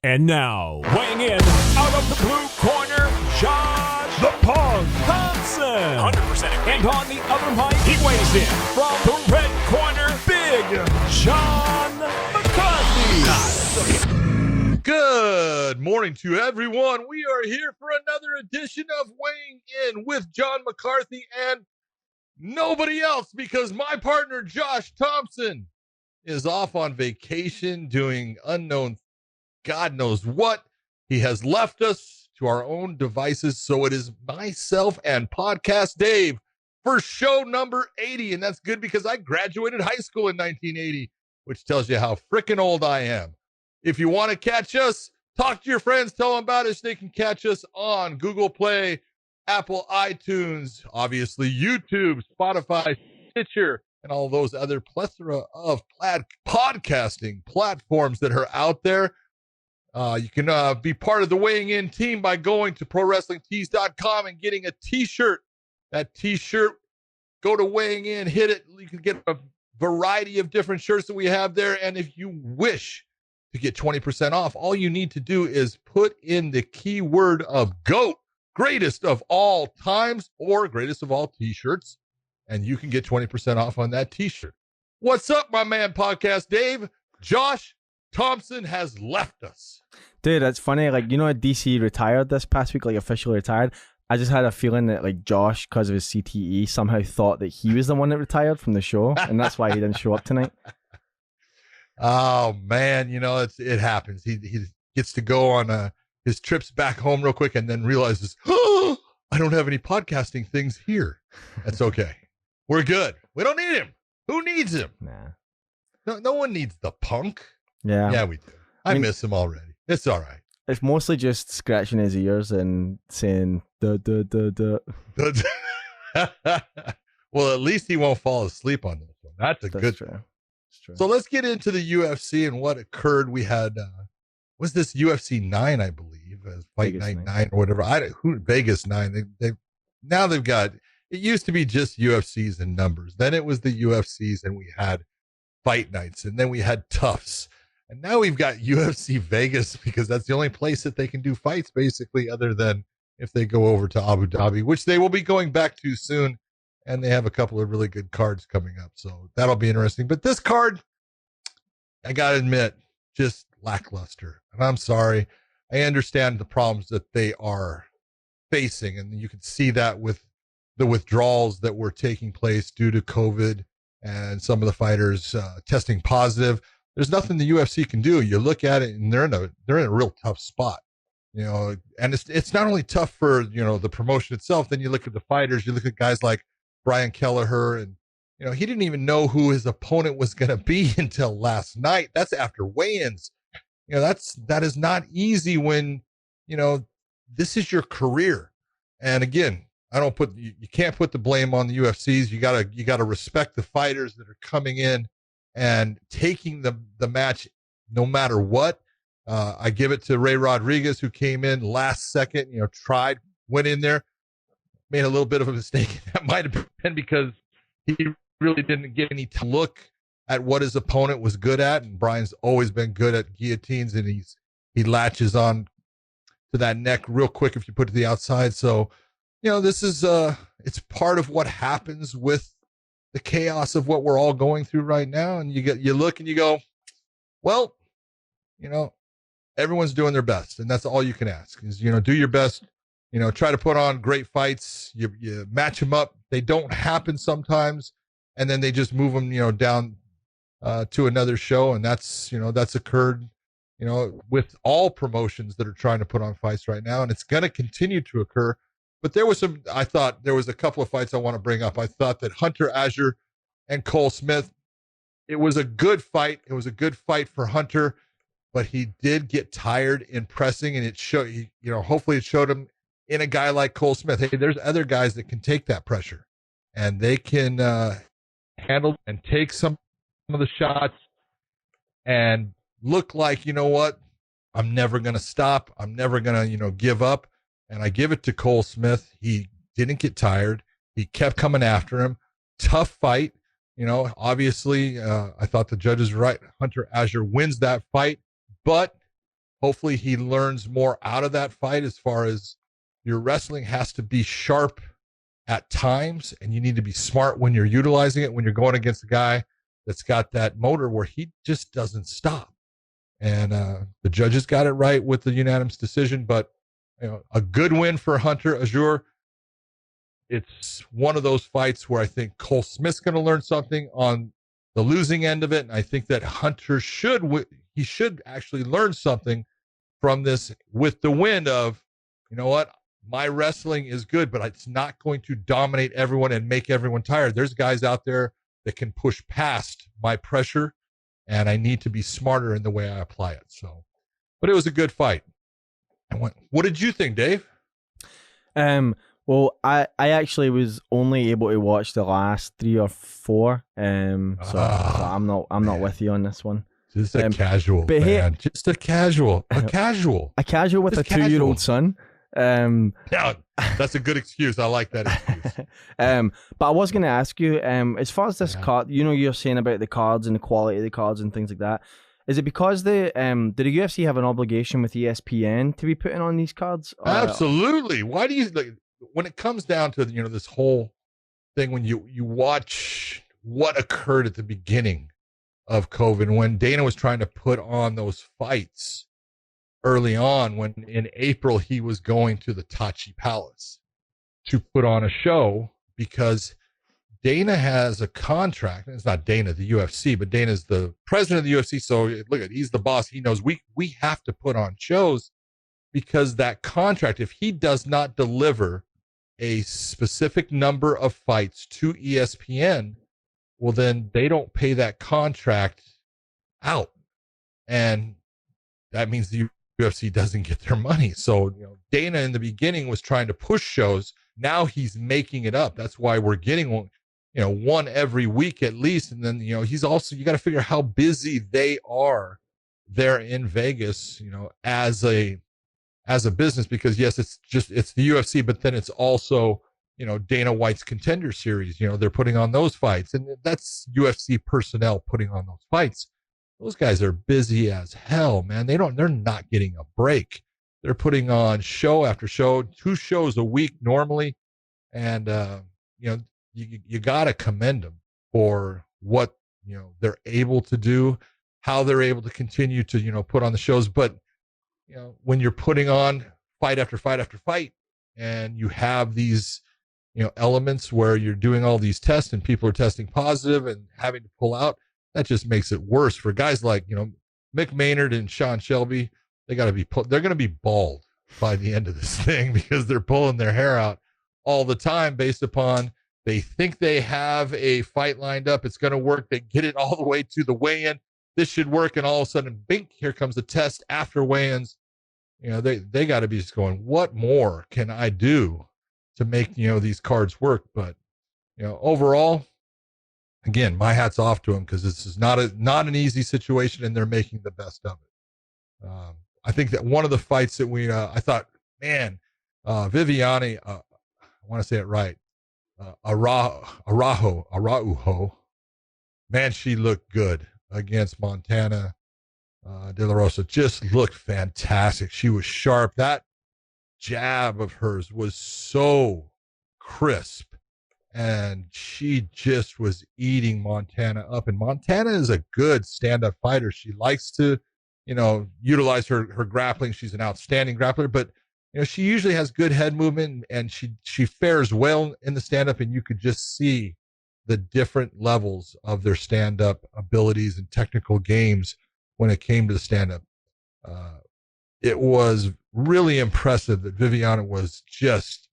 And now, weighing in out of the blue corner, Josh the Punk Thompson. 100%. And on the other mic, he weighs in from the red corner, Big John McCarthy. Good morning to everyone. We are here for another edition of Weighing In with John McCarthy and nobody else, because my partner, Josh Thompson, is off on vacation doing unknown God knows what. He has left us to our own devices. So it is myself and Podcast Dave for show number 80. And that's good because I graduated high school in 1980, which tells you how freaking old I am. If you want to catch us, talk to your friends, tell them about us. They can catch us on Google Play, Apple, iTunes, obviously YouTube, Spotify, Stitcher, and all those other plethora of podcasting platforms that are out there. You can be part of the Weighing In team by going to ProWrestlingTees.com and getting a t-shirt. That t-shirt, go to Weighing In, hit it. You can get a variety of different shirts that we have there. And if you wish to get 20% off, all you need to do is put in the keyword of GOAT, greatest of all times, or greatest of all t-shirts, and you can get 20% off on that t-shirt. What's up, my man, Podcast Dave? Josh Thompson has left us. Dude, that's funny. Like, you know, DC retired this past week, like officially retired. I just had a feeling that like Josh, because of his CTE, somehow thought that he was the one that retired from the show, and that's why he didn't show up tonight. Oh man, you know, it happens. He gets to go on his trips back home real quick, and then realizes, oh, I don't have any podcasting things here. That's okay. We're good. We don't need him. Who needs him? Nah. No one needs the punk. Yeah, we do. I mean, miss him already. It's all right. It's mostly just scratching his ears and saying duh. Well, at least he won't fall asleep on this one. That's good. True. It's true. So let's get into the UFC and what occurred. We had was this UFC 9, I believe, Fight Vegas Night 9 or whatever. Vegas 9. They've got, it used to be just UFCs and numbers. Then it was the UFCs, and we had Fight Nights, and then we had Tufts. And now we've got UFC Vegas, because that's the only place that they can do fights, basically, other than if they go over to Abu Dhabi, which they will be going back to soon. And they have a couple of really good cards coming up. So that'll be interesting. But this card, I got to admit, just lackluster. And I'm sorry. I understand the problems that they are facing. And you can see that with the withdrawals that were taking place due to COVID and some of the fighters testing positive. There's nothing the UFC can do. You look at it, and they're in a real tough spot, you know. And it's not only tough for, you know, the promotion itself. Then you look at the fighters. You look at guys like Brian Kelleher, and you know, he didn't even know who his opponent was going to be until last night. That's after weigh-ins. You know, that is not easy when, you know, this is your career. And again, you can't put the blame on the UFCs. You gotta respect the fighters that are coming in and taking the match no matter what. I give it to Ray Rodriguez, who came in last second, you know, went in there, made a little bit of a mistake. That might have been because he really didn't get any look at what his opponent was good at. And Brian's always been good at guillotines, and he latches on to that neck real quick if you put it to the outside. So, you know, this is it's part of what happens with the chaos of what we're all going through right now. And you look and you go, well, you know, everyone's doing their best, and that's all you can ask is, you know, do your best. You know, try to put on great fights. You match them up. They don't happen sometimes, and then they just move them, you know, down to another show. And that's occurred, you know, with all promotions that are trying to put on fights right now, and it's going to continue to occur. But I thought there was a couple of fights I want to bring up. I thought that Hunter Azure and Cole Smith, it was a good fight. It was a good fight for Hunter, but he did get tired in pressing, and it showed, you know, hopefully it showed him in a guy like Cole Smith. Hey, there's other guys that can take that pressure, and they can handle and take some of the shots and look like, you know what, I'm never going to stop. I'm never going to, you know, give up. And I give it to Cole Smith. He didn't get tired. He kept coming after him. Tough fight. You know, obviously, I thought the judges were right. Hunter Azure wins that fight, but Hopefully he learns more out of that fight, as far as your wrestling has to be sharp at times, and you need to be smart when you're utilizing it, when you're going against a guy that's got that motor where he just doesn't stop. And the judges got it right with the unanimous decision, but a good win for Hunter Azure. It's one of those fights where I think Cole Smith's going to learn something on the losing end of it, and I think that Hunter should actually learn something from this with the win of, you know what, my wrestling is good, but it's not going to dominate everyone and make everyone tired. There's guys out there that can push past my pressure, and I need to be smarter in the way I apply it. So, but it was a good fight. What did you think, Dave? Well, I actually was only able to watch the last 3 or 4. So I'm not with you on this one. Just a casual, man. Hey, just a casual. A casual with just a 2-year-old son. Yeah, that's a good excuse. I like that excuse. But I was going to ask you, as far as this card, you're saying about the cards and the quality of the cards and things like that. Is it because did the UFC have an obligation with ESPN to be putting on these cards? Absolutely. Why do you when it comes down to this whole thing, when you watch what occurred at the beginning of COVID, when Dana was trying to put on those fights early on, when in April he was going to the Tachi Palace to put on a show, because Dana has a contract. It's not Dana, the UFC, but Dana's the president of the UFC. So look, he's the boss. He knows we have to put on shows, because that contract, if he does not deliver a specific number of fights to ESPN, well, then they don't pay that contract out. And that means the UFC doesn't get their money. So, Dana in the beginning was trying to push shows. Now he's making it up. That's why we're getting one every week at least. And then, he's also, you got to figure how busy they are there in Vegas, as a business, because yes, it's the UFC, but then it's also, Dana White's Contender Series, they're putting on those fights, and that's UFC personnel putting on those fights. Those guys are busy as hell, man. They're not getting a break. They're putting on show after show, 2 shows a week normally. And, you got to commend them for what, they're able to do, how they're able to continue to, put on the shows. But, when you're putting on fight after fight after fight, and you have these, elements where you're doing all these tests and people are testing positive and having to pull out, that just makes it worse for guys like, Mick Maynard and Sean Shelby. They're going to be bald by the end of this thing, because they're pulling their hair out all the time based upon they think they have a fight lined up. It's going to work. They get it all the way to the weigh-in. This should work. And all of a sudden, bink, here comes the test after weigh-ins. They got to be just going, what more can I do to make, these cards work? But, overall, again, my hat's off to them, because this is not an easy situation, and they're making the best of it. I think that one of the fights that I thought, man, Viviane, I want to say it right, Araujo, man, she looked good against Montana De La Rosa. Just looked fantastic. She was sharp. That jab of hers was so crisp, and she just was eating Montana up. And Montana is a good stand-up fighter. She likes to, utilize her grappling. She's an outstanding grappler, but she usually has good head movement, and she fares well in the stand-up, and you could just see the different levels of their stand-up abilities and technical games when it came to the stand-up. It was really impressive that Viviana was just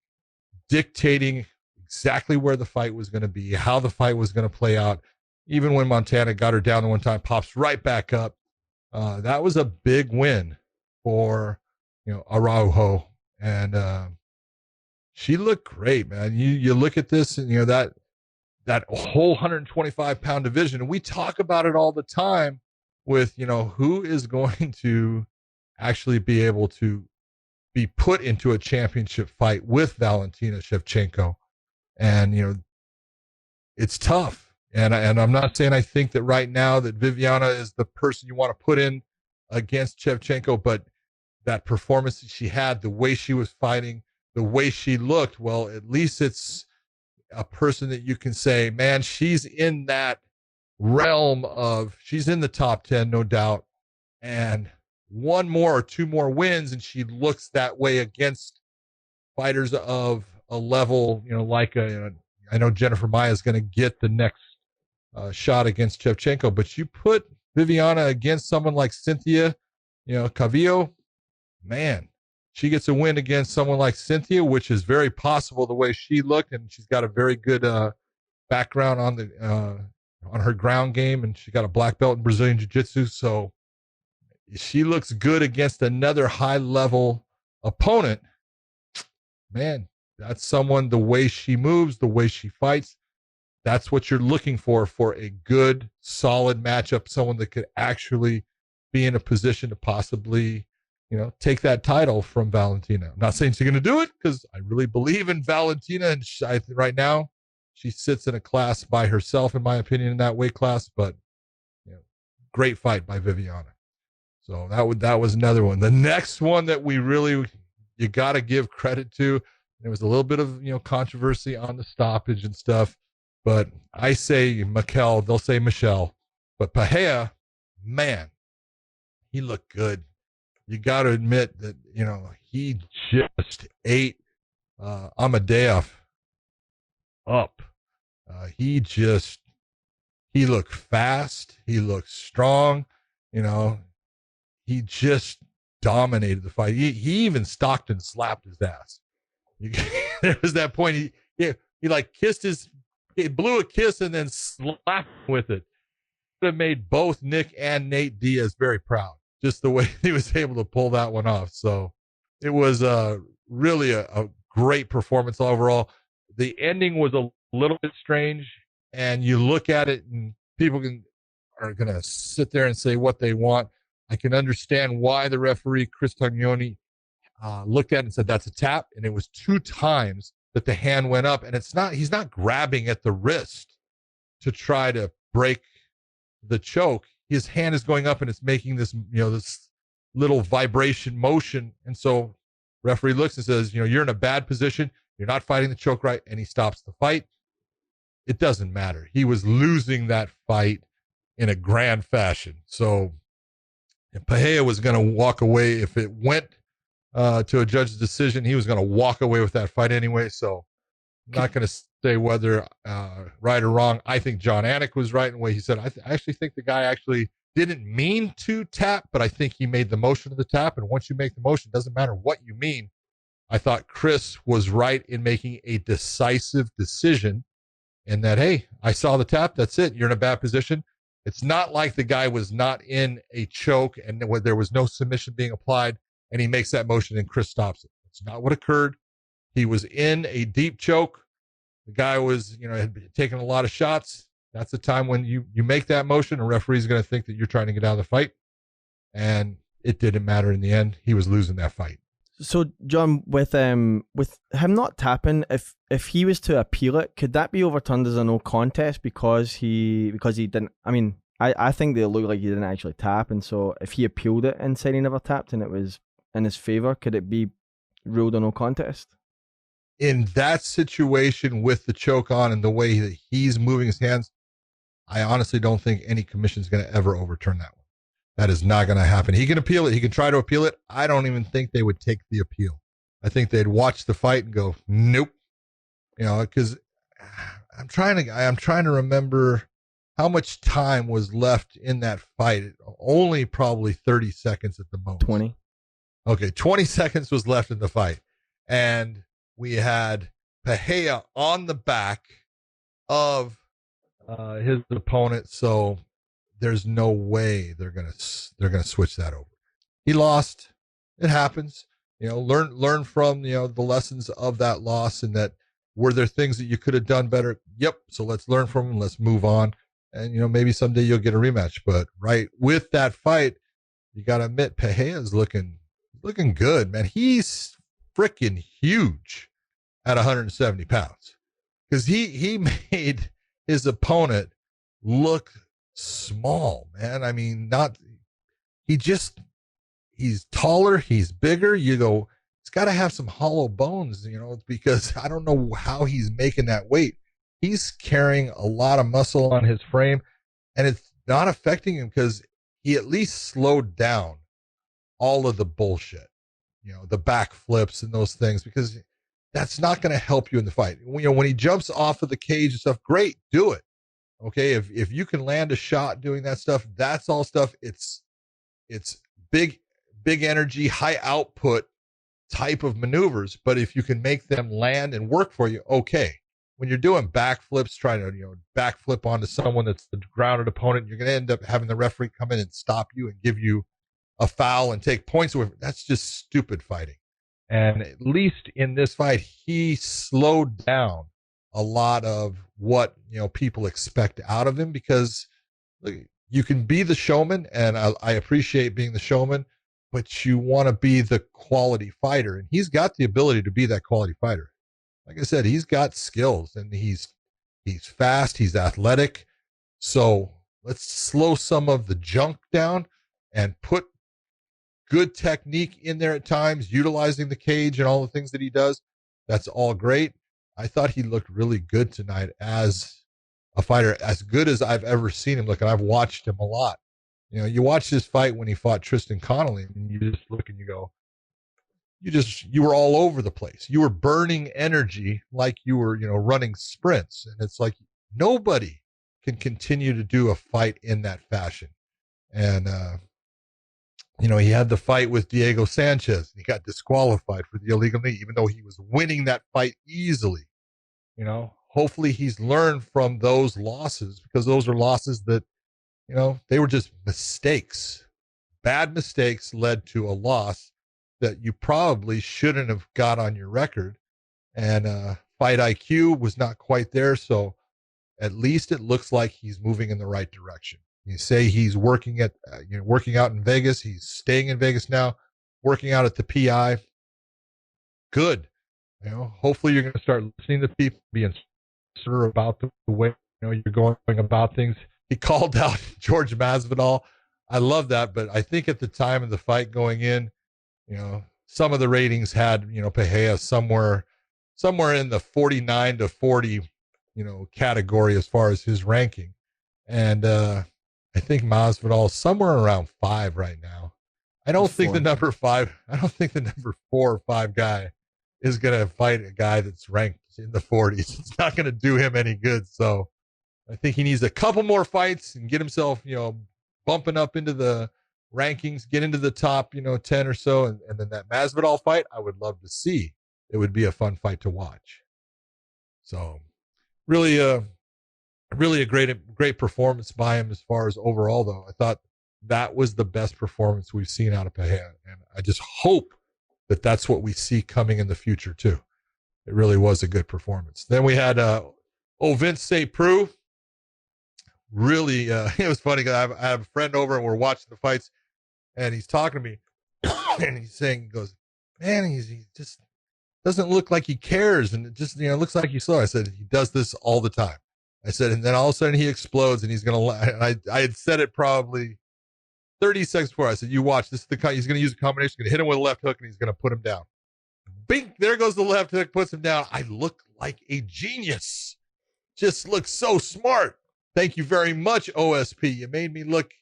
dictating exactly where the fight was going to be, how the fight was going to play out. Even when Montana got her down the one time, pops right back up. That was a big win for, Araujo. And she looked great, man. You look at this, and, that whole 125-pound division, and we talk about it all the time with, who is going to actually be able to be put into a championship fight with Valentina Shevchenko. And, it's tough. And I'm not saying I think that right now that Viviana is the person you want to put in against Shevchenko, but that performance that she had, the way she was fighting, the way she looked, well, at least it's a person that you can say, man, she's in that realm of, she's in the top 10, no doubt. And one more or two more wins, and she looks that way against fighters of a level, like I know Jennifer Maia is going to get the next shot against Shevchenko, but you put Viviana against someone like Cynthia, Cavillo, man, she gets a win against someone like Cynthia, which is very possible the way she looked, and she's got a very good background on her ground game, and she got a black belt in Brazilian Jiu-Jitsu, so she looks good against another high-level opponent. Man, that's someone, the way she moves, the way she fights, that's what you're looking for a good, solid matchup, someone that could actually be in a position to possibly, take that title from Valentina. I'm not saying she's going to do it, because I really believe in Valentina, and right now she sits in a class by herself, in my opinion, in that weight class, but great fight by Viviana. So that was another one. The next one that you got to give credit to, there was a little bit of, controversy on the stoppage and stuff, but I say Michel, they'll say Michel, but Pereira, man, he looked good. You got to admit that, he just ate Imadaev up. He looked fast. He looked strong. He just dominated the fight. He even stalked and slapped his ass. There was that point. He like he blew a kiss and then slapped with it. Would have made both Nick and Nate Diaz very proud. Just the way he was able to pull that one off. So it was really a great performance overall. The ending was a little bit strange, and you look at it and people are going to sit there and say what they want. I can understand why the referee, Chris Tognoni, looked at it and said, that's a tap. And it was 2 times that the hand went up, and he's not grabbing at the wrist to try to break the choke. His hand is going up and it's making this, this little vibration motion. And so referee looks and says, you're in a bad position. You're not fighting the choke right. And he stops the fight. It doesn't matter. He was losing that fight in a grand fashion. So Pereira was going to walk away. If it went to a judge's decision, he was going to walk away with that fight anyway. So I'm not going to say whether right or wrong. I think John Anik was right in the way he said. I actually think the guy actually didn't mean to tap, but I think he made the motion of the tap. And once you make the motion, it doesn't matter what you mean. I thought Chris was right in making a decisive decision, and that, hey, I saw the tap. That's it. You're in a bad position. It's not like the guy was not in a choke and there was no submission being applied, and he makes that motion and Chris stops it. It's not what occurred. He was in a deep choke. The guy was, had taken a lot of shots. That's the time when you make that motion, a referee is going to think that you're trying to get out of the fight. And it didn't matter in the end. He was losing that fight. So, John, with him not tapping, if he was to appeal it, could that be overturned as a no contest because he didn't? I mean, I think they look like he didn't actually tap, and so if he appealed it and said he never tapped and it was in his favor, could it be ruled a no contest? In that situation with the choke on and the way that he's moving his hands, I honestly don't think any commission is going to ever overturn that one. That is not going to happen. He can appeal it. He can try to appeal it. I don't even think they would take the appeal. I think they'd watch the fight and go, nope. Because I'm trying to remember how much time was left in that fight. Only probably 30 seconds at the most. 20. Okay, 20 seconds was left in the fight. And we had Pereira on the back of his opponent. So there's no way they're gonna switch that over. He lost. It happens. Learn from the lessons of that loss, and that were there things that you could have done better. Yep. So let's learn from them. Let's move on. And maybe someday you'll get a rematch. But right with that fight, you got to admit Pereira is looking good, man. He's freaking huge at 170 pounds, because he made his opponent look small, man. I mean, he he's taller, he's bigger. You go, he's got to have some hollow bones, because I don't know how he's making that weight. He's carrying a lot of muscle on his frame, and it's not affecting him because he at least slowed down all of the bullshit, the back flips and those things, because that's not going to help you in the fight. When he jumps off of the cage and stuff, great, do it. Okay, if you can land a shot doing that stuff, that's all stuff. It's big energy, high output type of maneuvers. But if you can make them land and work for you, okay. When you're doing backflips, trying to backflip onto someone that's the grounded opponent, you're going to end up having the referee come in and stop you and give you a foul and take points away. That's just stupid fighting. And at least in this fight, he slowed down a lot of what people expect out of him, because look, you can be the showman, and I appreciate being the showman, but you want to be the quality fighter, and he's got the ability to be that quality fighter. Like I said, he's got skills, and he's fast, he's athletic. So let's slow some of the junk down and put good technique in there at times, utilizing the cage and all the things that he does. That's all great. I thought he looked really good tonight as a fighter, as good as I've ever seen him look. And I've watched him a lot. You watch this fight when he fought Tristan Connolly, and you just look and you go, you were all over the place. You were burning energy like you were, running sprints. And it's like, nobody can continue to do a fight in that fashion. And, he had the fight with Diego Sanchez, and he got disqualified for the illegal knee, even though he was winning that fight easily. Hopefully he's learned from those losses, because those are losses that, they were just mistakes. Bad mistakes led to a loss that you probably shouldn't have got on your record. And fight IQ was not quite there. So at least it looks like he's moving in the right direction. You say he's working out in Vegas. He's staying in Vegas now, working out at the PI. Good. Hopefully you're going to start listening to people, being sure about the way you're going about things. He called out George Masvidal. I love that, but I think at the time of the fight going in, some of the ratings had Pereira somewhere in the 49 to 40 category as far as his ranking, and I think Masvidal is somewhere around 5 right now. I don't think the number 4 or 5 guy is going to fight a guy that's ranked in the 40s. It's not going to do him any good. So I think he needs a couple more fights and get himself, bumping up into the rankings, get into the top, 10 or so. And then that Masvidal fight, I would love to see. It would be a fun fight to watch. So really a great performance by him as far as overall, though. I thought that was the best performance we've seen out of Pereira. And I just hope that that's what we see coming in the future, too. It really was a good performance. Then we had Ovince St. Preux. Really, it was funny because I have a friend over and we're watching the fights, and he's talking to me, and he's saying, he goes, man, he just doesn't look like he cares, and it just looks like he's slow. I said, he does this all the time. I said, and then all of a sudden he explodes, and he's gonna. I had said it probably 30 seconds before. I said, you watch, this is he's gonna use a combination, gonna hit him with a left hook, and he's gonna put him down. Bing, there goes the left hook, puts him down. I look like a genius. Just look so smart. Thank you very much, OSP. You made me look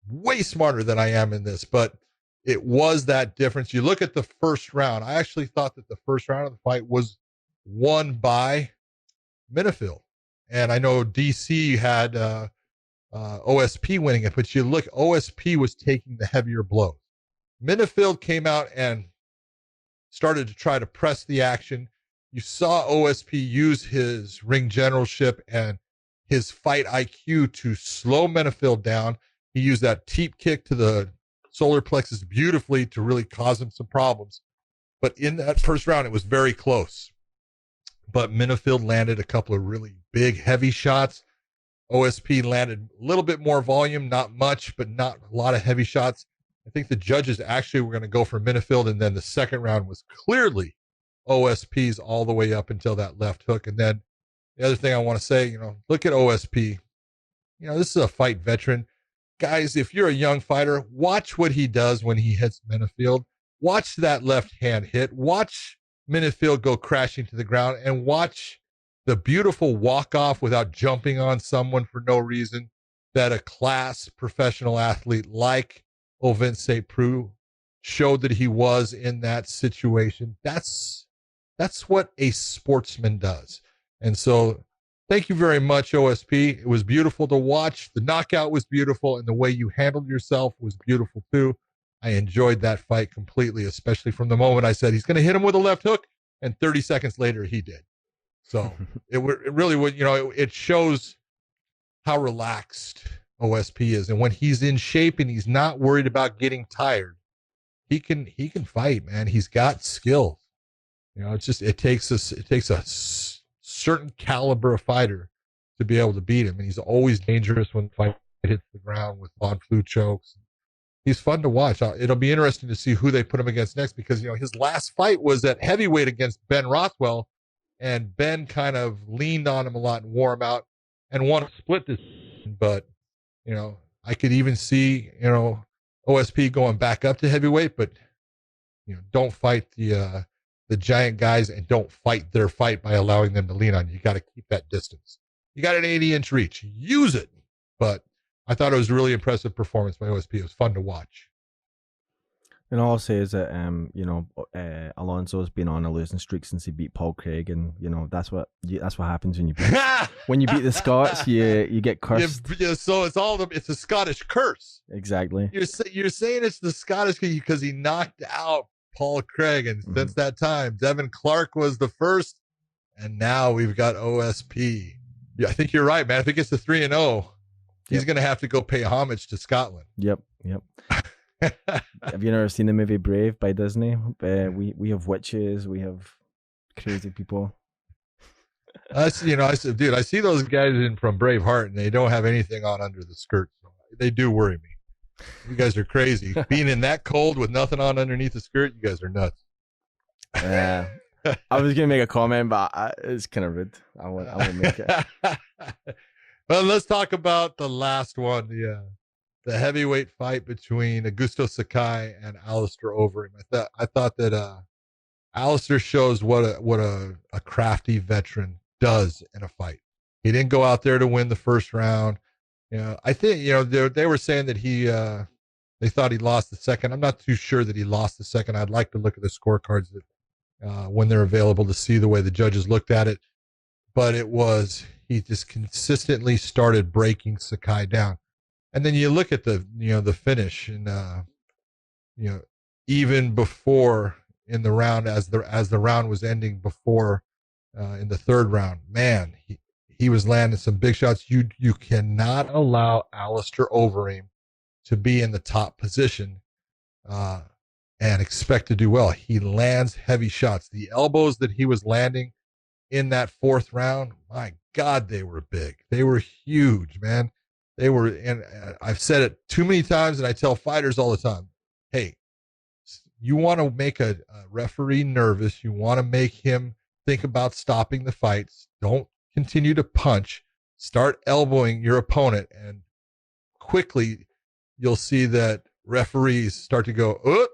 way smarter than I am in this, but it was that difference. You look at the first round. I actually thought that the first round of the fight was won by Menifield. And I know DC had OSP winning it, but you look, OSP was taking the heavier blows. Menifield came out and started to try to press the action. You saw OSP use his ring generalship and his fight IQ to slow Menifield down. He used that teep kick to the solar plexus beautifully to really cause him some problems. But in that first round, it was very close. But Menifield landed a couple of really big, heavy shots. OSP landed a little bit more volume, not much, but not a lot of heavy shots. I think the judges actually were going to go for Menifield, and then the second round was clearly OSP's all the way up until that left hook. And then the other thing I want to say, look at OSP. This is a fight veteran. guys, if you're a young fighter, watch what he does when he hits Menifield. Watch that left hand hit. Watch Menifield go crashing to the ground, and watch the beautiful walk-off without jumping on someone for no reason that a class professional athlete like Ovince St. Preux showed that he was in that situation. That's what a sportsman does. And so thank you very much, OSP. It was beautiful to watch. The knockout was beautiful, and the way you handled yourself was beautiful too. I enjoyed that fight completely, especially from the moment I said he's going to hit him with a left hook, and 30 seconds later he did. So it really would, it shows how relaxed OSP is. And when he's in shape and he's not worried about getting tired, he can fight, man. He's got skills. It takes a certain caliber of fighter to be able to beat him. And he's always dangerous when the fight hits the ground with on flu chokes. He's fun to watch. It'll be interesting to see who they put him against next, because, his last fight was at heavyweight against Ben Rothwell, and Ben kind of leaned on him a lot and wore him out and won a split this. But, I could even see, OSP going back up to heavyweight, but, don't fight the giant guys, and don't fight their fight by allowing them to lean on you. You got to keep that distance. You got an 80-inch reach. Use it. But I thought it was a really impressive performance by OSP. It was fun to watch. And all I'll say is that, Alonzo's been on a losing streak since he beat Paul Craig, and that's what happens when you beat the Scots. You get cursed. So it's a Scottish curse. Exactly. You're saying it's the Scottish because he knocked out Paul Craig, and since that time, Devin Clark was the first, and now we've got OSP. Yeah, I think you're right, man. If it gets to 3-0, he's going to have to go pay homage to Scotland. Yep. Have you never seen the movie Brave by Disney? We have witches, we have crazy people. I see those guys from Braveheart, and they don't have anything on under the skirt. So they do worry me. You guys are crazy. Being in that cold with nothing on underneath the skirt, you guys are nuts. Yeah. I was gonna make a comment, but it's kind of rude. I won't make it. Well, let's talk about the last one. The heavyweight fight between Augusto Sakai and Alistair Overeem. I thought that Alistair shows what a crafty veteran does in a fight. He didn't go out there to win the first round. I think they were saying that they thought he lost the second. I'm not too sure that he lost the second. I'd like to look at the scorecards when they're available to see the way the judges looked at it. But he just consistently started breaking Sakai down. And then you look at the finish, and even before in the round, as the round was ending, before in the third round, man, he was landing some big shots. You cannot allow Alistair Overeem to be in the top position and expect to do well. He lands heavy shots. The elbows that he was landing in that fourth round, my God, they were big. They were huge, man. They were, and I've said it too many times, and I tell fighters all the time, hey, you want to make a referee nervous. You want to make him think about stopping the fights. Don't continue to punch. Start elbowing your opponent, and quickly you'll see that referees start to go,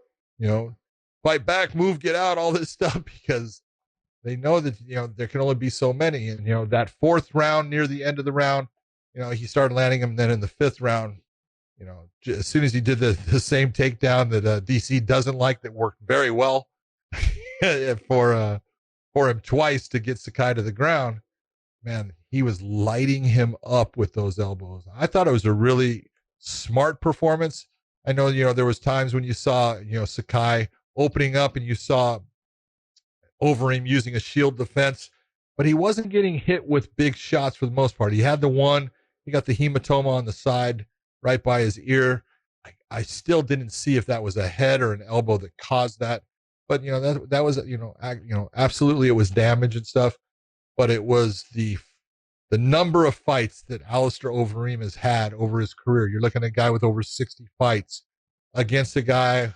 fight back, move, get out, all this stuff, because they know that, there can only be so many. And, that fourth round, near the end of the round, he started landing him. Then in the fifth round, as soon as he did the same takedown that DC doesn't like, that worked very well for him twice to get Sakai to the ground, man, he was lighting him up with those elbows. I thought it was a really smart performance. I know, there was times when you saw, Sakai opening up, and you saw Overeem using a shield defense, but he wasn't getting hit with big shots for the most part. He had he got the hematoma on the side right by his ear. I still didn't see if that was a head or an elbow that caused that, but that was, absolutely it was damage and stuff, but it was the number of fights that Alistair Overeem has had over his career. You're looking at a guy with over 60 fights against a guy,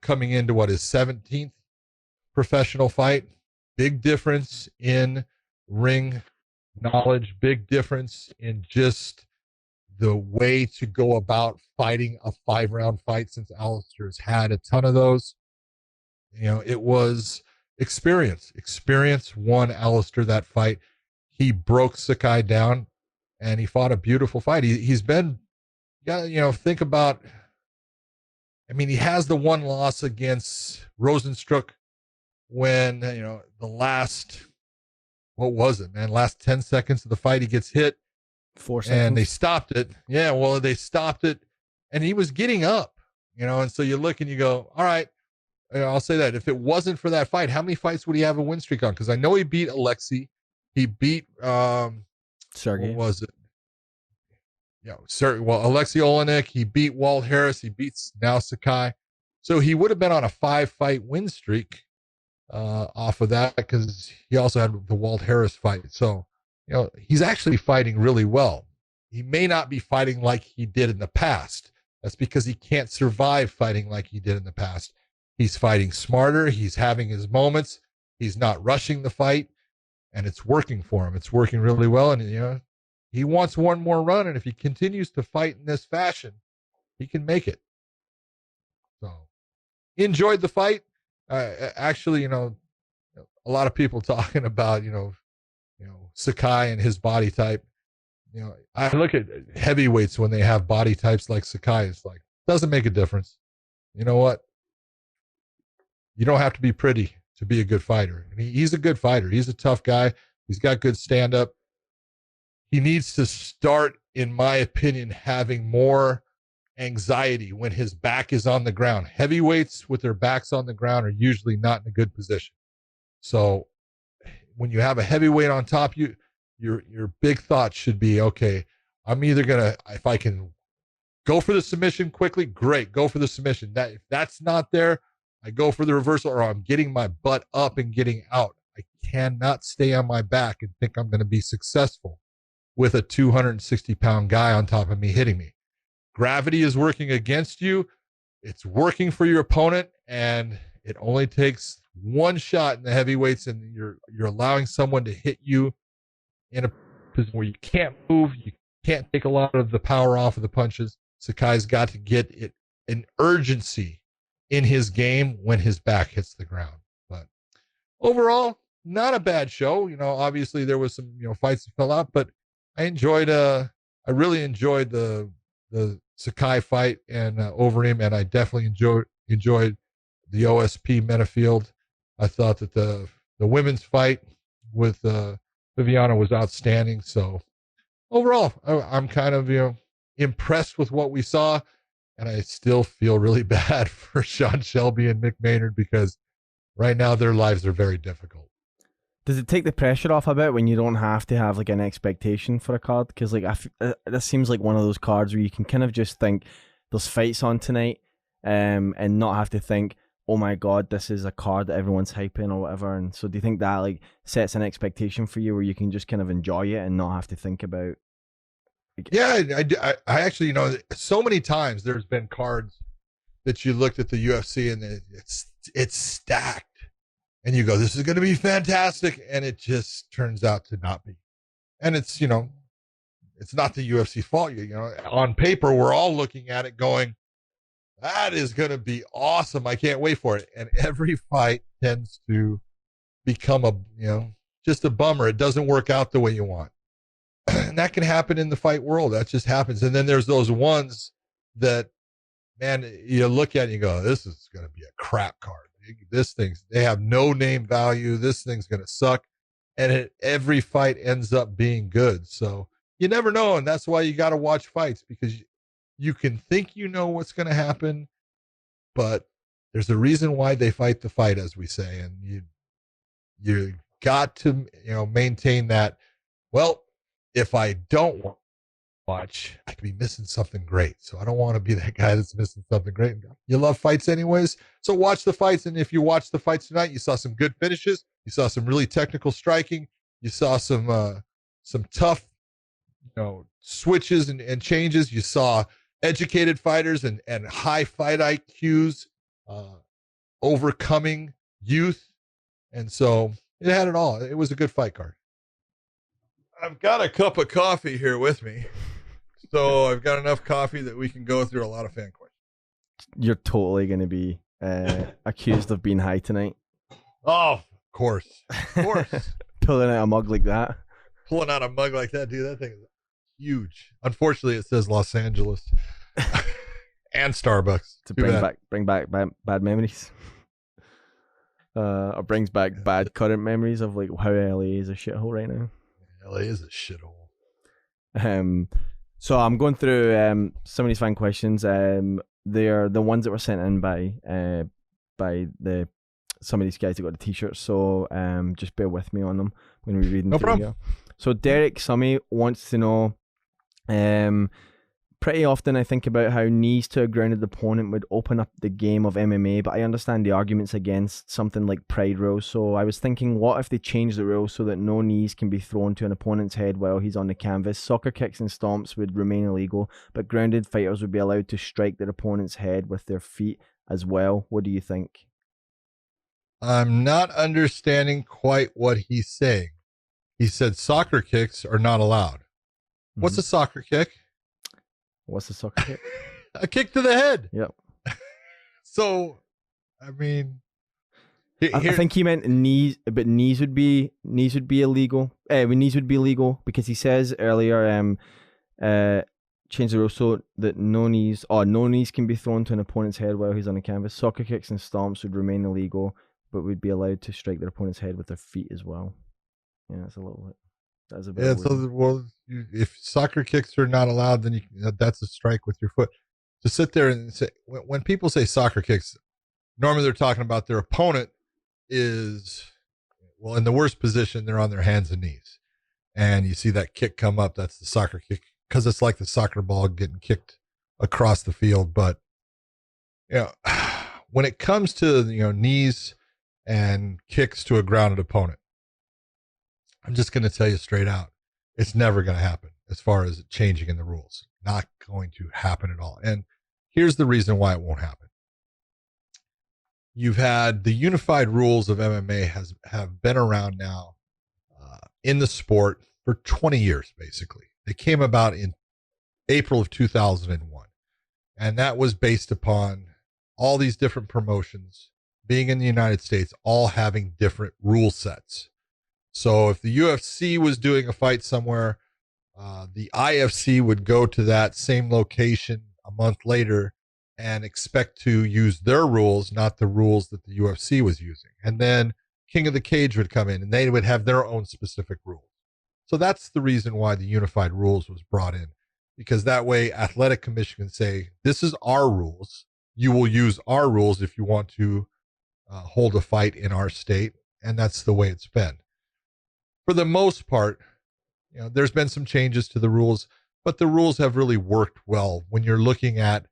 coming into his 17th professional fight. Big difference in ring knowledge, big difference in just the way to go about fighting a 5-round fight, since Alistair's had a ton of those. It was experience. Experience won Alistair that fight. He broke Sakai down, and he fought a beautiful fight. He's been, think about, he has the one loss against Rosenstruck when, the last, what was it, man? Last 10 seconds of the fight, he gets hit. 4 seconds. And they stopped it. Yeah, well, they stopped it, and he was getting up, and so you look and you go, all right, I'll say that. If it wasn't for that fight, how many fights would he have a win streak on? Because I know he beat Alexei. He beat, Sergey. what was it? Alexei Olenek. He beat Walt Harris. He beats now Sakai. So he would have been on a 5-fight win streak off of that, because he also had the Walt Harris fight. So, he's actually fighting really well. He may not be fighting like he did in the past. That's because he can't survive fighting like he did in the past. He's fighting smarter. He's having his moments. He's not rushing the fight, and it's working for him. It's working really well. And, he wants one more run. And if he continues to fight in this fashion, he can make it. So enjoyed the fight. Actually, a lot of people talking about, Sakai and his body type. I look at heavyweights when they have body types like Sakai. It's like, doesn't make a difference. You know what? You don't have to be pretty to be a good fighter. He's a good fighter. He's a tough guy. He's got good stand-up. He needs to start, in my opinion, having more anxiety when his back is on the ground. Heavyweights with their backs on the ground are usually not in a good position. So when you have a heavyweight on top, your big thought should be, okay, I'm either going to, if I can go for the submission quickly, great, go for the submission. If that's not there, I go for the reversal, or I'm getting my butt up and getting out. I cannot stay on my back and think I'm going to be successful with a 260-pound guy on top of me hitting me. Gravity is working against you. It's working for your opponent, and it only takes one shot in the heavyweights, and you're allowing someone to hit you in a position where you can't move, you can't take a lot of the power off of the punches. Sakai's got to get it an urgency in his game when his back hits the ground. But overall, not a bad show. Obviously there was some, fights that fell out, but I really enjoyed the Sakai fight and Overeem, and I definitely enjoyed the OSP Menifield. I thought that the women's fight with Viviana was outstanding. So overall, I'm kind of impressed with what we saw, and I still feel really bad for Sean Shelby and Mick Maynard, because right now their lives are very difficult. Does it take the pressure off a bit when you don't have to have like an expectation for a card? Because this seems like one of those cards where you can kind of just think there's fights on tonight, and not have to think, oh my god, this is a card that everyone's hyping or whatever. And so do you think that like sets an expectation for you where you can just kind of enjoy it and not have to think about? Yeah, I actually, so many times there's been cards that you looked at the UFC and it's stacked. And you go, this is going to be fantastic. And it just turns out to not be. And it's, it's not the UFC fault. On paper, we're all looking at it going, that is going to be awesome. I can't wait for it. And every fight tends to become just a bummer. It doesn't work out the way you want. And that can happen in the fight world. That just happens. And then there's those ones that, man, you look at it and you go, this is going to be a crap card. They have no name value. This thing's going to suck. And every fight ends up being good. So you never know. And that's why you got to watch fights, because you can think you know what's going to happen, but there's a reason why they fight the fight, as we say. And you got to, maintain that. Well, if I don't watch, I could be missing something great. So I don't want to be that guy that's missing something great. You love fights anyways, so watch the fights. And if you watch the fights tonight, you saw some good finishes. You saw some really technical striking. You saw some tough, switches and changes. You saw educated fighters and high fight IQs, overcoming youth. And so it had it all. It was a good fight card. I've got a cup of coffee here with me. So I've got enough coffee that we can go through a lot of fan questions. You're totally going to be accused of being high tonight. Oh, of course. Of course. Pulling out a mug like that. Pulling out a mug like that, dude, that thing is huge. Unfortunately, it says Los Angeles and Starbucks. To bring back bad memories. Or brings back bad current memories of like how LA is a shithole right now. LA is a shithole. So I'm going through some of these fan questions. They're the ones that were sent in by some of these guys that got the t-shirts. So just bear with me on them when we read them. No problem. So Derek Summy wants to know, pretty often I think about how knees to a grounded opponent would open up the game of MMA, but I understand the arguments against something like pride rules. So I was thinking, what if they change the rules so that no knees can be thrown to an opponent's head while he's on the canvas? Soccer kicks and stomps would remain illegal, but grounded fighters would be allowed to strike their opponent's head with their feet as well. What do you think? I'm not understanding quite what he's saying. He said soccer kicks are not allowed. Mm-hmm. What's a soccer kick? What's a soccer kick? A kick to the head. Yep. So, I mean, I think he meant knees, but knees would be illegal. Knees would be illegal because he says earlier, change the rule so that no knees can be thrown to an opponent's head while he's on the canvas. Soccer kicks and stomps would remain illegal, but would be allowed to strike their opponent's head with their feet as well. Yeah, that's a little bit. That's a bit. Yeah, so if soccer kicks are not allowed, then that's a strike with your foot. To sit there and say, when people say soccer kicks, normally they're talking about their opponent is, well, in the worst position, they're on their hands and knees, and you see that kick come up. That's the soccer kick because it's like the soccer ball getting kicked across the field. But when it comes to knees and kicks to a grounded opponent, I'm just going to tell you straight out, it's never going to happen as far as changing in the rules. Not going to happen at all. And here's the reason why it won't happen. You've had the unified rules of MMA have been around now in the sport for 20 years, basically. They came about in April of 2001. And that was based upon all these different promotions being in the United States, all having different rule sets. So if the UFC was doing a fight somewhere, the IFC would go to that same location a month later and expect to use their rules, not the rules that the UFC was using. And then King of the Cage would come in and they would have their own specific rules. So that's the reason why the unified rules was brought in, because that way Athletic Commission can say, this is our rules. You will use our rules if you want to hold a fight in our state. And that's the way it's been. For the most part, there's been some changes to the rules, but the rules have really worked well when you're looking at,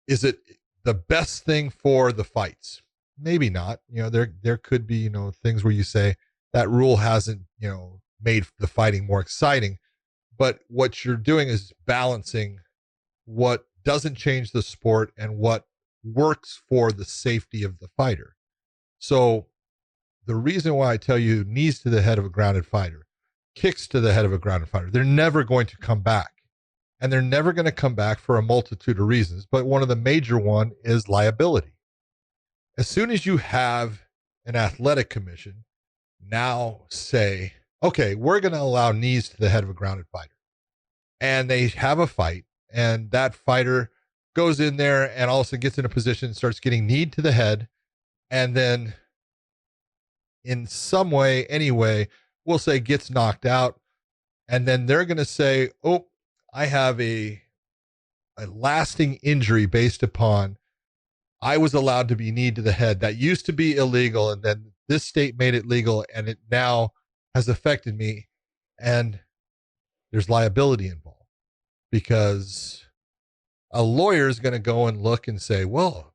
is it the best thing for the fights? Maybe not. There could be, things where you say that rule hasn't, made the fighting more exciting, but what you're doing is balancing what doesn't change the sport and what works for the safety of the fighter. So the reason why I tell you knees to the head of a grounded fighter, kicks to the head of a grounded fighter, they're never going to come back. And they're never going to come back for a multitude of reasons. But one of the major one is liability. As soon as you have an athletic commission now say, okay, we're going to allow knees to the head of a grounded fighter. And they have a fight and that fighter goes in there and all of a sudden gets in a position and starts getting kneed to the head. And then in some way, anyway, we'll say gets knocked out. And then they're going to say, oh, I have a lasting injury based upon I was allowed to be kneed to the head. That used to be illegal. And then this state made it legal and it now has affected me. And there's liability involved because a lawyer is going to go and look and say, well,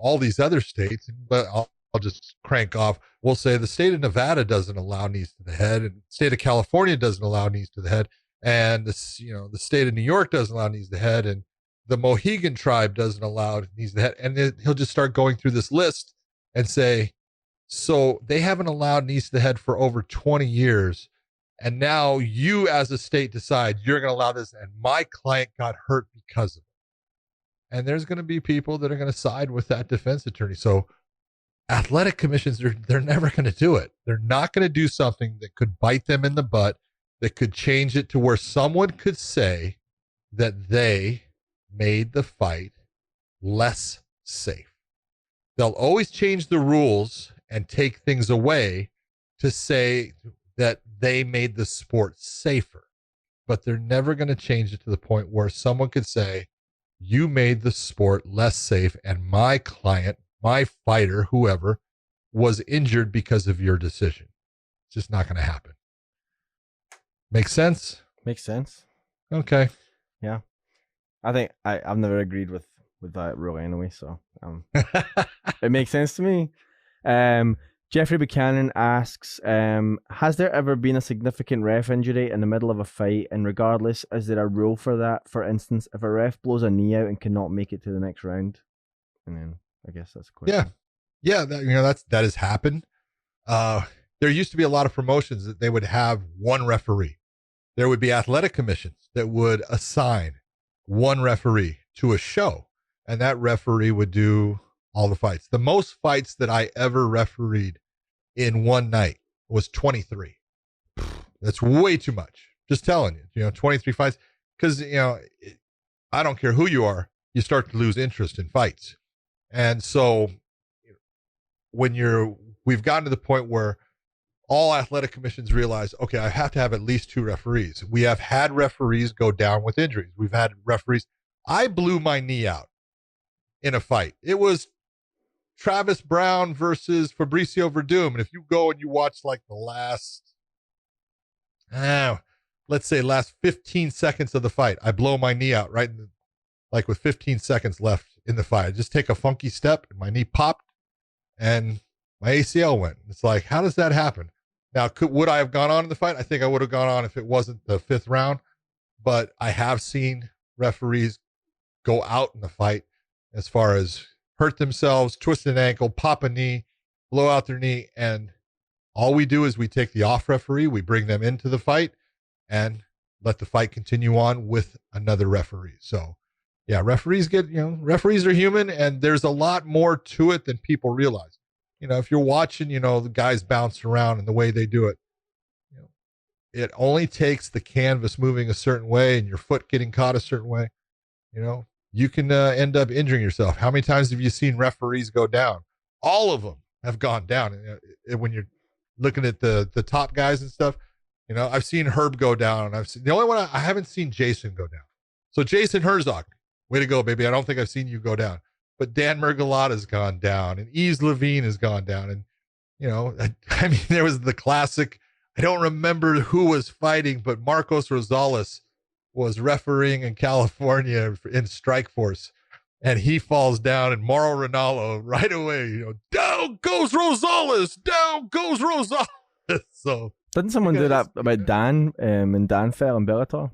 all these other states, but I'll just crank off. We'll say the state of Nevada doesn't allow knees to the head and the state of California doesn't allow knees to the head. And the state of New York doesn't allow knees to the head. And the Mohegan tribe doesn't allow knees to the head. And then he'll just start going through this list and say, so they haven't allowed knees to the head for over 20 years. And now you as a state decide you're going to allow this, and my client got hurt because of it. And there's going to be people that are going to side with that defense attorney. So athletic commissions, they're never going to do it. They're not going to do something that could bite them in the butt, that could change it to where someone could say that they made the fight less safe. They'll always change the rules and take things away to say that they made the sport safer, but they're never going to change it to the point where someone could say, you made the sport less safe and my client, my fighter, whoever, was injured because of your decision. It's just not going to happen. Make sense? Makes sense. Okay. Yeah. I think I've never agreed with that rule anyway, so it makes sense to me. Jeffrey Buchanan asks, has there ever been a significant ref injury in the middle of a fight? And regardless, is there a rule for that? For instance, if a ref blows a knee out and cannot make it to the next round? And then I guess that's a question. Yeah. That has happened. There used to be a lot of promotions that they would have one referee. There would be athletic commissions that would assign one referee to a show, and that referee would do all the fights. The most fights that I ever refereed in one night was 23. That's way too much. Just telling you, 23 fights. Because, I don't care who you are, you start to lose interest in fights. And so we've gotten to the point where all athletic commissions realize, okay, I have to have at least two referees. We have had referees go down with injuries. We've had referees. I blew my knee out in a fight. It was Travis Brown versus Fabricio Verdum. And if you go and you watch like the last 15 seconds of the fight, I blow my knee out right with 15 seconds left in the fight. I just take a funky step and my knee popped and my ACL went. It's like, how does that happen? Now, would I have gone on in the fight? I think I would have gone on if it wasn't the fifth round, but I have seen referees go out in the fight as far as hurt themselves, twist an ankle, pop a knee, blow out their knee. And all we do is we take the off referee, we bring them into the fight and let the fight continue on with another referee. So yeah, referees are human, and there's a lot more to it than people realize. If you're watching, the guys bounce around and the way they do it, it only takes the canvas moving a certain way and your foot getting caught a certain way. You can end up injuring yourself. How many times have you seen referees go down? All of them have gone down. When you're looking at the top guys and stuff, I've seen Herb go down. The only one I haven't seen Jason go down. So Jason Herzog, way to go, baby. I don't think I've seen you go down. But Dan Murgalata's gone down, and Yves Levine has gone down. And, there was the classic, I don't remember who was fighting, but Marcos Rosales was refereeing in California in Strikeforce, and he falls down, and Mauro Ranallo right away, down goes Rosales, down goes Rosales. So didn't someone do that about Dan and Dan fell in Bellator?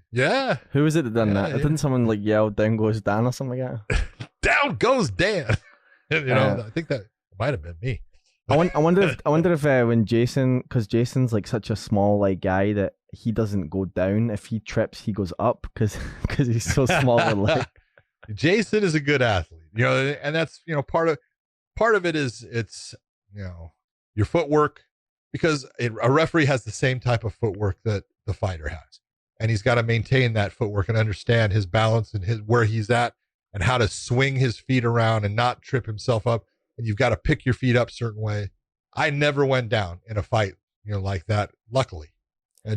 Yeah. Who was it that done that? Yeah. Didn't someone yell down goes Dan or something like that? Down goes Dan. I think that might have been me. I wonder if when Jason, because Jason's like such a small guy that he doesn't go down. If he trips, he goes up because he's so small and light. Jason is a good athlete, and that's part of it is it's your footwork, because a referee has the same type of footwork that the fighter has, and he's got to maintain that footwork and understand his balance and where he's at and how to swing his feet around and not trip himself up. And you've got to pick your feet up a certain way. I never went down in a fight, like that. Luckily, I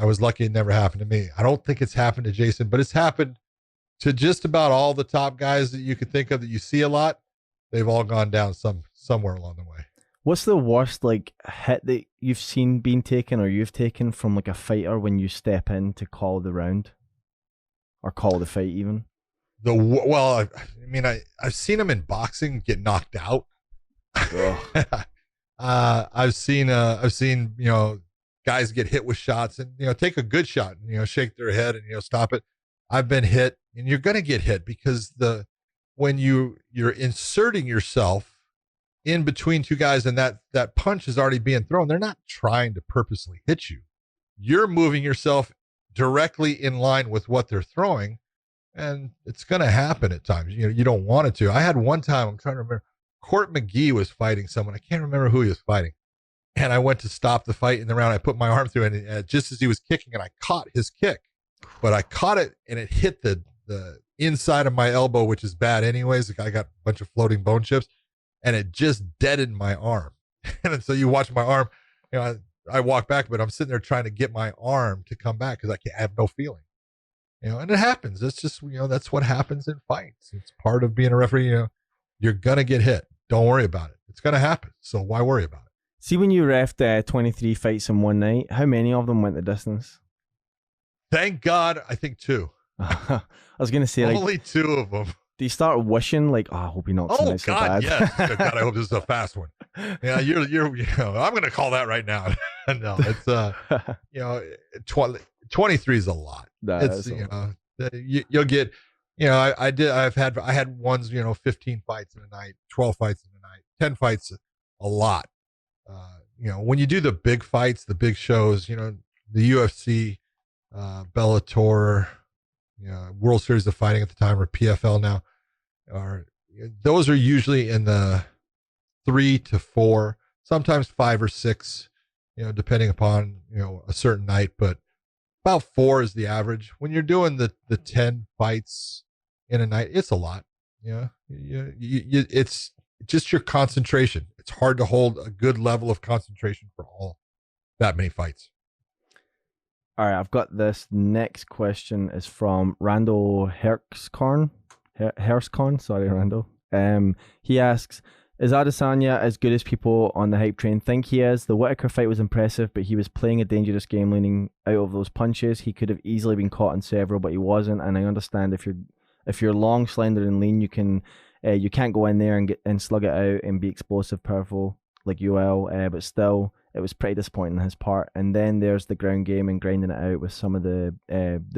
was lucky it never happened to me. I don't think it's happened to Jason, but it's happened to just about all the top guys that you could think of that you see a lot. They've all gone down somewhere along the way. What's the worst hit that you've seen being taken or you've taken from a fighter when you step in to call the round or call the fight even? I've seen him in boxing get knocked out. I've seen guys get hit with shots and take a good shot and shake their head and stop it. I've been hit, and you're gonna get hit because when you're inserting yourself in between two guys and that punch is already being thrown, they're not trying to purposely hit you. You're moving yourself directly in line with what they're throwing, and it's going to happen at times. You don't want it to. I had one time, I'm trying to remember, Court McGee was fighting someone. I can't remember who he was fighting. And I went to stop the fight in the round. I put my arm through it, and just as he was kicking, and I caught his kick. But I caught it, and it hit the inside of my elbow, which is bad anyways. The guy got a bunch of floating bone chips, and it just deadened my arm. And so you watch my arm, I walk back, but I'm sitting there trying to get my arm to come back because I have no feeling. And it happens. It's just, that's what happens in fights. It's part of being a referee. You're going to get hit. Don't worry about it. It's going to happen. So why worry about it? See, when you reffed 23 fights in one night, how many of them went the distance? Thank God, I think 2. I was going to say, only 2 of them. Do you start wishing, I hope he knocks him out so bad? Yes. God, I hope this is a fast one. Yeah, you're I'm going to call that right now. No, it's, 23 is a lot. It's, you'll get, I had ones, 15 fights in a night, 12 fights in a night, 10 fights, a lot. When you do the big fights, the big shows, the UFC, Bellator, World Series of Fighting at the time, or PFL now, those are usually in the 3 to 4, sometimes 5 or 6, depending upon, a certain night, but about 4 is the average. When you're doing the 10 fights in a night, it's a lot. It's just your concentration. It's hard to hold a good level of concentration for all that many fights. All right, I've got this next question is from Randall Herkskorn. Sorry, Randall. He asks, is Adesanya as good as people on the hype train think he is? The Whittaker fight was impressive, but he was playing a dangerous game leaning out of those punches. He could have easily been caught in several, but he wasn't. And I understand if you're long, slender, and lean, you can't go in there and slug it out and be explosive, powerful like Yoel. But still, it was pretty disappointing on his part. And then there's the ground game and grinding it out with some of the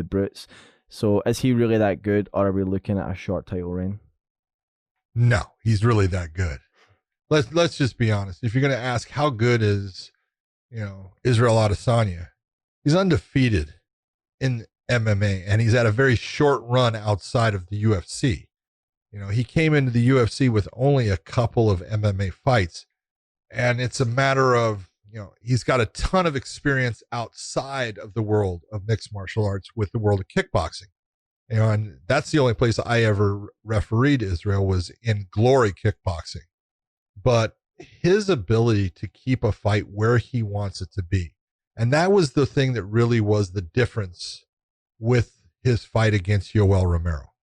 brutes. So is he really that good, or are we looking at a short title reign? No, he's really that good. Let's just be honest. If you're going to ask how good is, Israel Adesanya, he's undefeated in MMA, and he's had a very short run outside of the UFC. He came into the UFC with only a couple of MMA fights, and it's a matter of, he's got a ton of experience outside of the world of mixed martial arts with the world of kickboxing. And that's the only place I ever refereed Israel was in Glory Kickboxing. But his ability to keep a fight where he wants it to be. And that was the thing that really was the difference with his fight against Yoel Romero.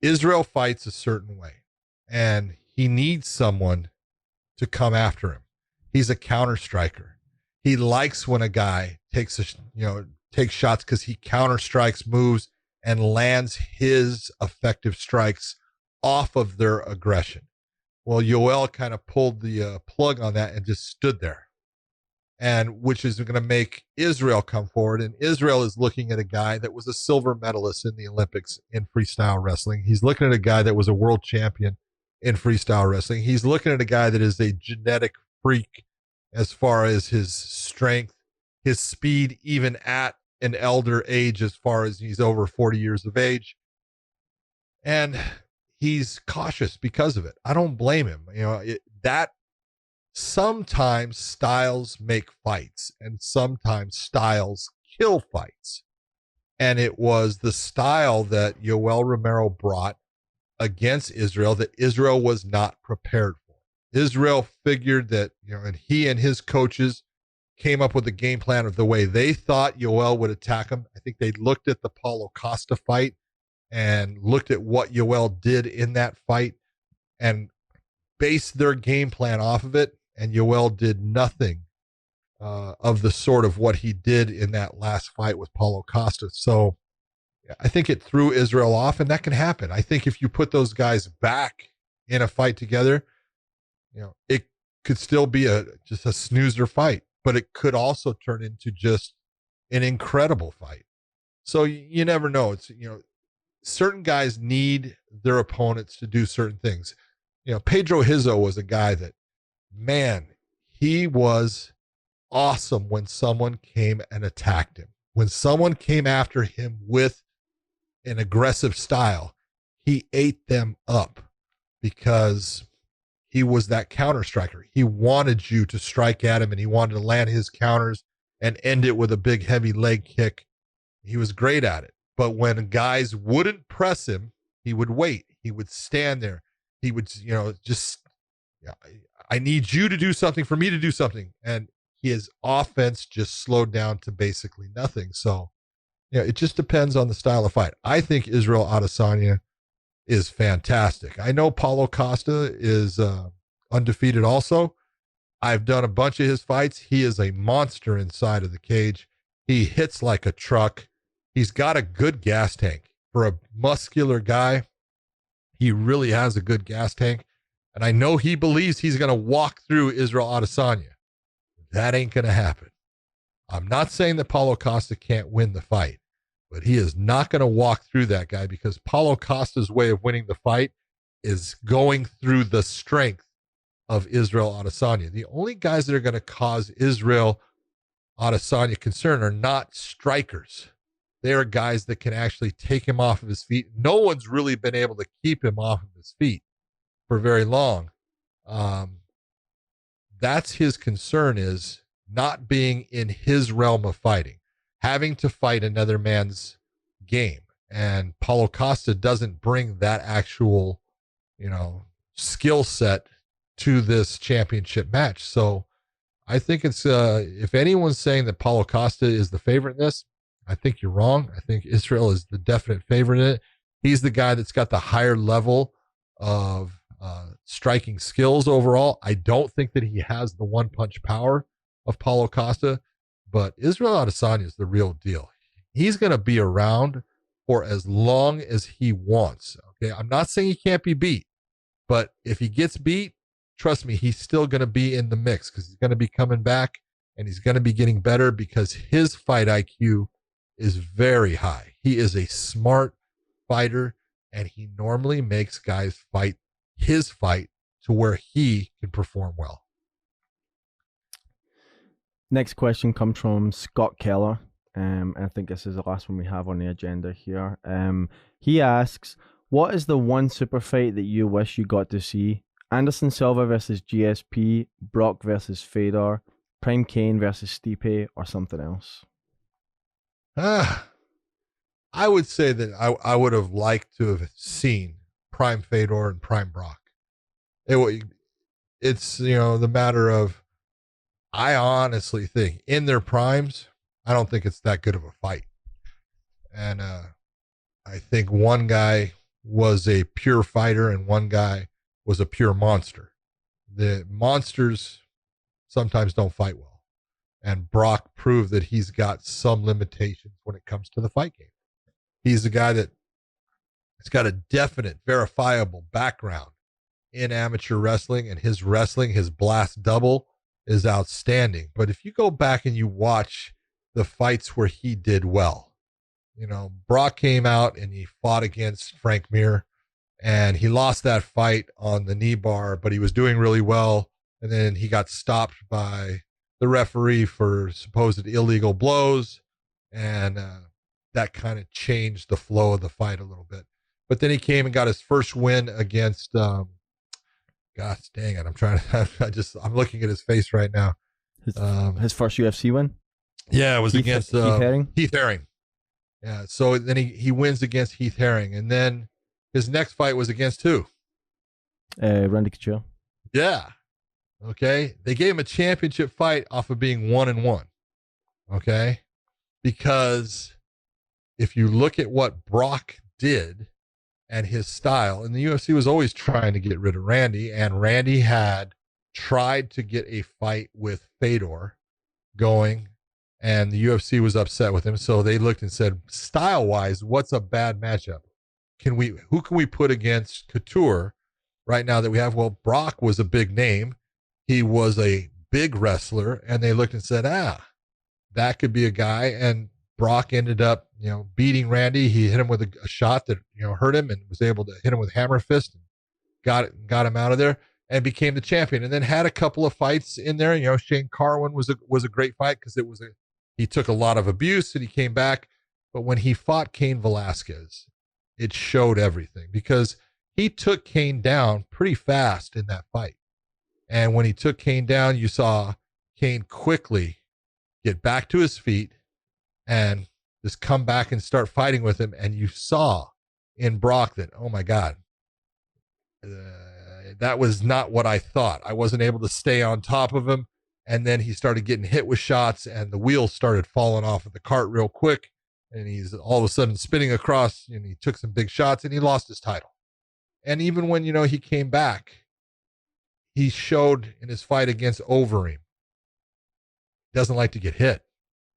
Israel fights a certain way, and he needs someone to come after him. He's a counter striker. He likes when a guy takes shots because he counter strikes moves and lands his effective strikes off of their aggression. Well, Yoel kind of pulled the plug on that and just stood there, and which is going to make Israel come forward. And Israel is looking at a guy that was a silver medalist in the Olympics in freestyle wrestling. He's looking at a guy that was a world champion in freestyle wrestling. He's looking at a guy that is a genetic freak as far as his strength, his speed, even at an elder age, as far as he's over 40 years of age. And he's cautious because of it. I don't blame him. That sometimes styles make fights and sometimes styles kill fights. And it was the style that Yoel Romero brought against Israel that Israel was not prepared for. Israel figured that, and he and his coaches came up with a game plan of the way they thought Yoel would attack him. I think they looked at the Paulo Costa fight and looked at what Yoel did in that fight and based their game plan off of it. And Yoel did nothing of the sort of what he did in that last fight with Paulo Costa. So I think it threw Israel off, and that can happen. I think if you put those guys back in a fight together, it could still be just a snoozer fight, but it could also turn into just an incredible fight. So you never know. It's, certain guys need their opponents to do certain things. Pedro Hizzo was a guy that, man, he was awesome when someone came and attacked him. When someone came after him with an aggressive style, he ate them up because he was that counter striker. He wanted you to strike at him, and he wanted to land his counters and end it with a big, heavy leg kick. He was great at it. But when guys wouldn't press him, he would wait. He would stand there. He would, I need you to do something for me to do something. And his offense just slowed down to basically nothing. So, it just depends on the style of fight. I think Israel Adesanya is fantastic. I know Paulo Costa is undefeated also. I've done a bunch of his fights. He is a monster inside of the cage. He hits like a truck. He's got a good gas tank. For a muscular guy, he really has a good gas tank. And I know he believes he's going to walk through Israel Adesanya. That ain't going to happen. I'm not saying that Paulo Costa can't win the fight, but he is not going to walk through that guy, because Paulo Costa's way of winning the fight is going through the strength of Israel Adesanya. The only guys that are going to cause Israel Adesanya concern are not strikers. They are guys that can actually take him off of his feet. No one's really been able to keep him off of his feet for very long. That's his concern, is not being in his realm of fighting, having to fight another man's game. And Paulo Costa doesn't bring that actual, skill set to this championship match. So I think it's, if anyone's saying that Paulo Costa is the favorite in this, I think you're wrong. I think Israel is the definite favorite in it. He's the guy that's got the higher level of striking skills overall. I don't think that he has the one-punch power of Paulo Costa, but Israel Adesanya is the real deal. He's going to be around for as long as he wants. Okay, I'm not saying he can't be beat, but if he gets beat, trust me, he's still going to be in the mix, because he's going to be coming back and he's going to be getting better, because his fight IQ is very high. He is a smart fighter, and he normally makes guys fight his fight to where he can perform well. Next question comes from Scott Keller. And I think this is the last one we have on the agenda here. He asks, what is the one super fight that you wish you got to see? Anderson Silva versus GSP, Brock versus Fedor, Prime Kane versus Stipe, or something else? I would say that I would have liked to have seen Prime Fedor and Prime Brock. It's, the matter of, I honestly think in their primes, I don't think it's that good of a fight. And I think one guy was a pure fighter and one guy was a pure monster. The monsters sometimes don't fight well. And Brock proved that he's got some limitations when it comes to the fight game. He's a guy that has got a definite, verifiable background in amateur wrestling, and his wrestling, his blast double, is outstanding. But if you go back and you watch the fights where he did well, Brock came out and he fought against Frank Mir, and he lost that fight on the knee bar, but he was doing really well. And then he got stopped by the referee for supposed illegal blows, and that kind of changed the flow of the fight a little bit. But then he came and got his first win against, gosh dang it, I'm looking at his face right now. His first UFC win? Yeah, it was against Heath Herring. Heath Herring. Yeah, so then he wins against Heath Herring, and then his next fight was against who? Randy Couture. Yeah. Okay. They gave him a championship fight off of being 1-1. Okay. Because if you look at what Brock did and his style, and the UFC was always trying to get rid of Randy, and Randy had tried to get a fight with Fedor going, and the UFC was upset with him. So they looked and said, style wise, what's a bad matchup? Who can we put against Couture right now that we have? Well, Brock was a big name. He was a big wrestler, and they looked and said, that could be a guy. And Brock ended up, beating Randy. He hit him with a shot that, hurt him, and was able to hit him with hammer fist and got him out of there and became the champion, and then had a couple of fights in there. You know, Shane Carwin was a great fight because he took a lot of abuse and he came back. But when he fought Cain Velasquez, it showed everything, because he took Cain down pretty fast in that fight. And when he took Cain down, you saw Cain quickly get back to his feet and just come back and start fighting with him. And you saw in Brock that, oh my God, that was not what I thought. I wasn't able to stay on top of him. And then he started getting hit with shots, and the wheels started falling off of the cart real quick. And he's all of a sudden spinning across, and he took some big shots, and he lost his title. And even when, you know, he came back, he showed in his fight against Overeem, doesn't like to get hit,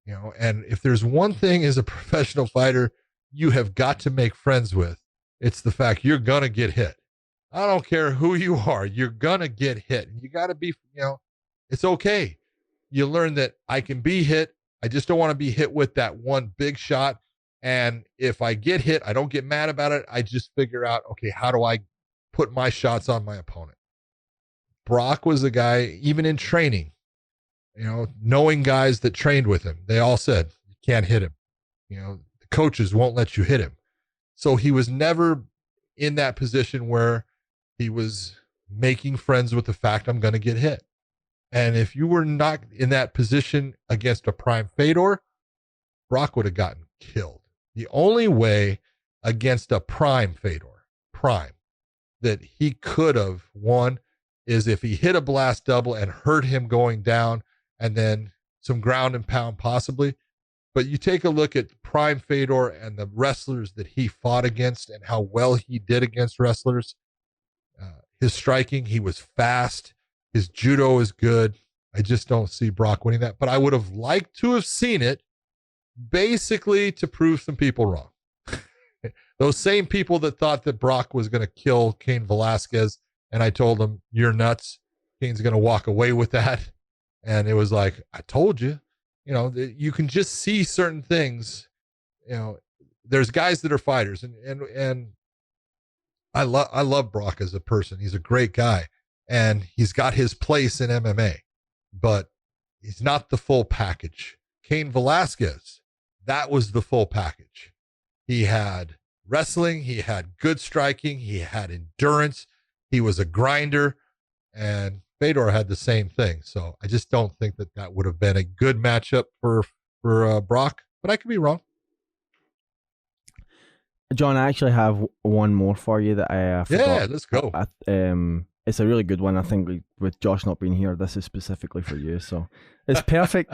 you know. And if there's one thing as a professional fighter you have got to make friends with, it's the fact you're going to get hit. I don't care who you are, you're going to get hit. And you got to be, you know, it's okay. You learn that I can be hit. I just don't want to be hit with that one big shot. And if I get hit, I don't get mad about it. I just figure out, okay, how do I put my shots on my opponent? Brock was a guy, even in training, you know, knowing guys that trained with him, they all said, you can't hit him. You know, the coaches won't let you hit him. So he was never in that position where he was making friends with the fact I'm going to get hit. And if you were not in that position against a prime Fedor, Brock would have gotten killed. The only way against a prime Fedor, that he could have won is if he hit a blast double and hurt him going down, and then some ground and pound possibly. But you take a look at prime Fedor and the wrestlers that he fought against and how well he did against wrestlers. His striking, he was fast. His judo is good. I just don't see Brock winning that. But I would have liked to have seen it, basically to prove some people wrong. Those same people that thought that Brock was going to kill Cain Velasquez, and I told them, you're nuts. Cain's going to walk away with that. And it was like, I told you. You know, you can just see certain things. You know, there's guys that are fighters, and I love Brock as a person. He's a great guy, and he's got his place in MMA, but he's not the full package. Cain Velasquez, that was the full package. He had wrestling, he had good striking, he had endurance, he was a grinder, and Fedor had the same thing. So I just don't think that would have been a good matchup for Brock, but I could be wrong. John, I actually have one more for you that I forgot. Yeah, let's go. It's a really good one. I think with Josh not being here, this is specifically for you. So it's perfect.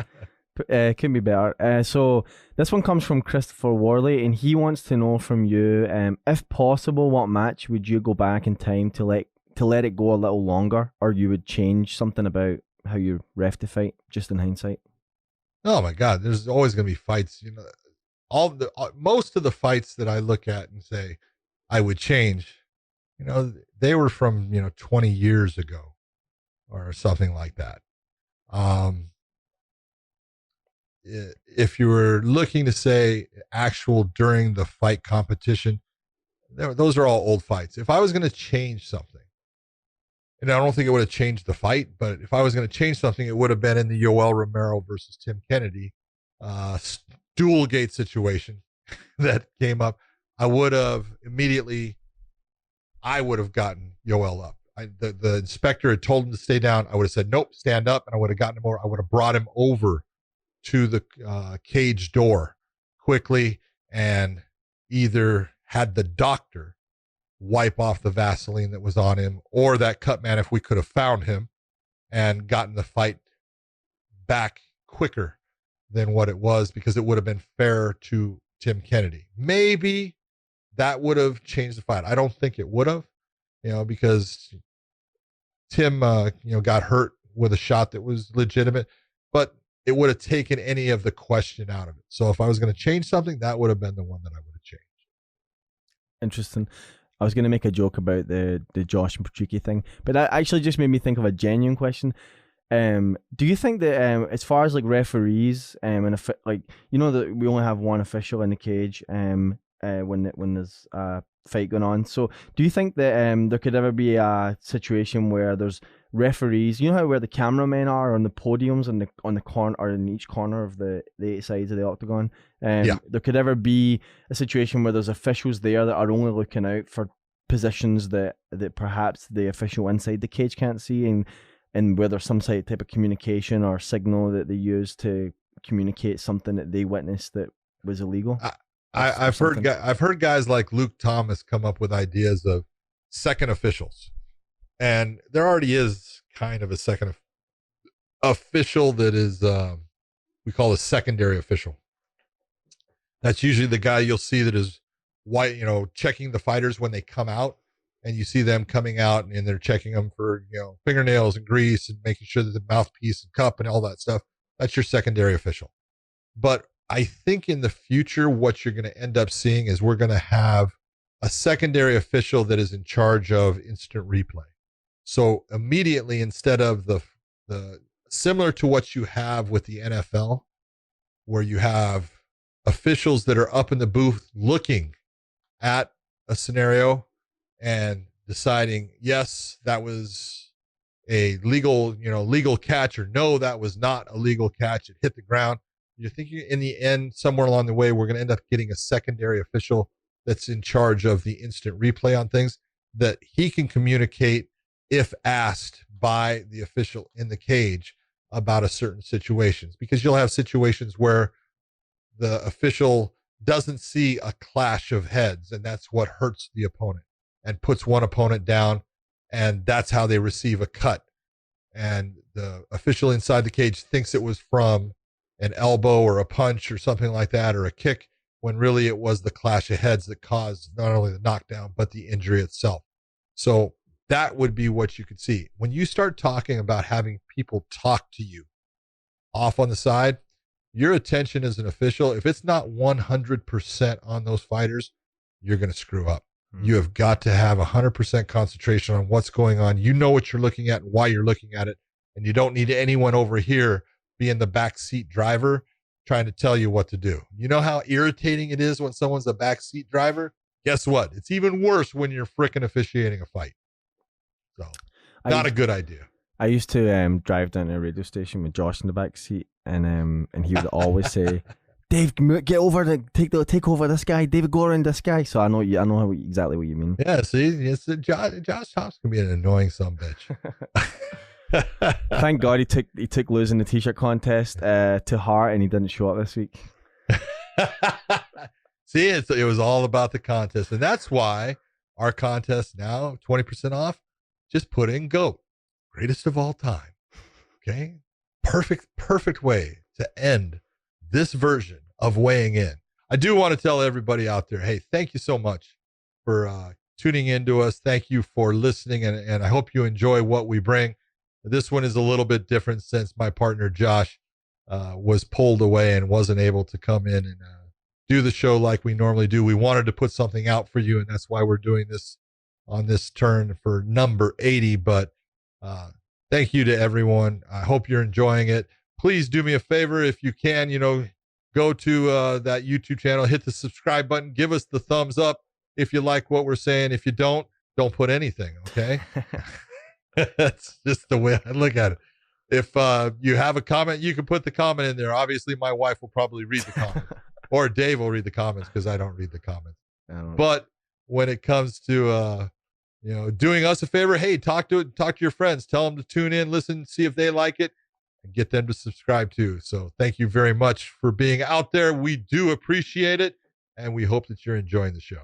Couldn't be better. So this one comes from Christopher Worley, and he wants to know from you, if possible, what match would you go back in time to let it go a little longer, or you would change something about how you ref the fight, just in hindsight? Oh my God, there's always going to be fights. You know, most of the fights that I look at and say I would change, you know, they were from, 20 years ago or something like that. If you were looking to say actual during the fight competition, those are all old fights. If I was going to change something, and I don't think it would have changed the fight, but if I was going to change something, it would have been in the Yoel Romero versus Tim Kennedy dual gate situation that came up. I would have gotten Yoel up. The inspector had told him to stay down. I would have said, nope, stand up. And I would have gotten him over. I would have brought him over to the cage door quickly and either had the doctor wipe off the Vaseline that was on him, or that cut man, if we could have found him, and gotten the fight back quicker than what it was, because it would have been fair to Tim Kennedy. Maybe that would have changed the fight. I don't think it would have, because Tim, got hurt with a shot that was legitimate, but it would have taken any of the question out of it. So if I was going to change something, that would have been the one that I would have changed. Interesting. I was going to make a joke about the Josh and Petrucci thing, but that actually just made me think of a genuine question. Do you think that as far as like referees and that we only have one official in the cage, when there's a fight going on. So do you think that there could ever be a situation where there's referees, you know how where the cameramen are on the podiums on the corner or in each corner of the 8 sides of the octagon? There could ever be a situation where there's officials there that are only looking out for positions that perhaps the official inside the cage can't see, and where there's some type of communication or signal that they use to communicate something that they witnessed that was illegal. I've heard guys like Luke Thomas come up with ideas of second officials, and there already is kind of a second official that is we call a secondary official. That's usually the guy you'll see that is white, checking the fighters when they come out, and you see them coming out and they're checking them for fingernails and grease and making sure that the mouthpiece and cup and all that stuff. That's your secondary official. But I think in the future, what you're going to end up seeing is we're going to have a secondary official that is in charge of instant replay. So immediately, instead of the similar to what you have with the NFL, where you have officials that are up in the booth looking at a scenario and deciding, yes, that was a legal catch, or no, that was not a legal catch. It hit the ground. You're thinking in the end, somewhere along the way, we're going to end up getting a secondary official that's in charge of the instant replay on things, that he can communicate if asked by the official in the cage about a certain situations, because you'll have situations where the official doesn't see a clash of heads, and that's what hurts the opponent and puts one opponent down, and that's how they receive a cut. And the official inside the cage thinks it was from an elbow or a punch or something like that, or a kick, when really it was the clash of heads that caused not only the knockdown, but the injury itself. So that would be what you could see. When you start talking about having people talk to you off on the side, your attention as an official, if it's not 100% on those fighters, you're going to screw up. You have got to have 100% concentration on what's going on. You know what you're looking at and why you're looking at it. And you don't need anyone over here being the backseat driver trying to tell you what to do. You know how irritating it is when someone's a backseat driver? Guess what? It's even worse when you're frickin' officiating a fight. So, not a good idea. I used to drive down to a radio station with Josh in the back seat, and he would always say, "Dave, get over take over this guy. David, go around this guy." So I know exactly what you mean. Yeah, see, it's Josh Thompson can be an annoying sumbitch. Thank God he took losing the t-shirt contest to heart, and he didn't show up this week. See, it was all about the contest, and that's why our contest now 20% off. Just put in GOAT, greatest of all time. Okay, perfect way to end this version of weighing in. I do want to tell everybody out there, hey, thank you so much for tuning in to us. Thank you for listening, and I hope you enjoy what we bring. This one is a little bit different since my partner Josh was pulled away and wasn't able to come in and do the show like we normally do. We wanted to put something out for you, and that's why we're doing this on this turn for number 80. But thank you to everyone. I hope you're enjoying it. Please do me a favor if you can, go to that YouTube channel, hit the subscribe button, give us the thumbs up if you like what we're saying. If you don't put anything, okay? That's just the way I look at it. If you have a comment, you can put the comment in there. Obviously, my wife will probably read the comments, or Dave will read the comments because I don't read the comments. But when it comes to doing us a favor, hey, talk to your friends, tell them to tune in, listen, see if they like it, and get them to subscribe too. So thank you very much for being out there. We do appreciate it, and we hope that you're enjoying the show.